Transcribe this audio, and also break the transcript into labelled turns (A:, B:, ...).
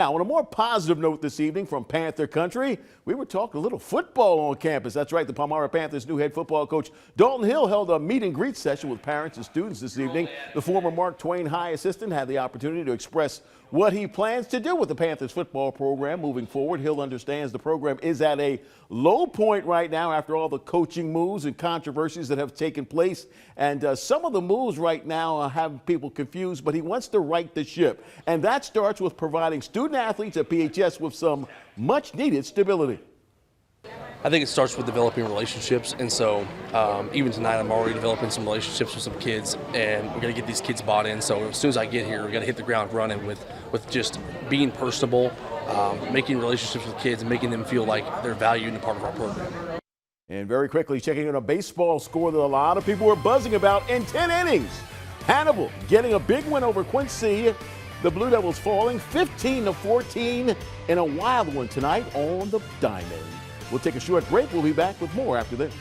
A: Now, on a more positive note this evening from Panther Country, we were talking a little football on campus. That's right, the Palmyra Panthers' new head football coach, Dalton held a meet and greet session with parents and students this evening. The former Mark Twain High assistant had the opportunity to express what he plans to do with the Panthers football program moving forward. Hill understands the program is at a low point right now after all the coaching moves and controversies that have taken place. And some of the moves right now have people confused, but he wants to right the ship. And that starts with providing student athletes at PHS with some much needed stability.
B: I think it starts with developing relationships, and so even tonight I'm already developing some relationships with some kids, and we're going to get these kids bought in. So as soon as I get here, we're going to hit the ground running with just being personable, making relationships with kids and making them feel like they're valued and a part of our program.
A: And very quickly, checking on a baseball score that a lot of people were buzzing about in 10 innings. Hannibal getting a big win over Quincy. The Blue Devils falling 15-14 in a wild one tonight on the diamond. We'll take a short break. We'll be back with more after this.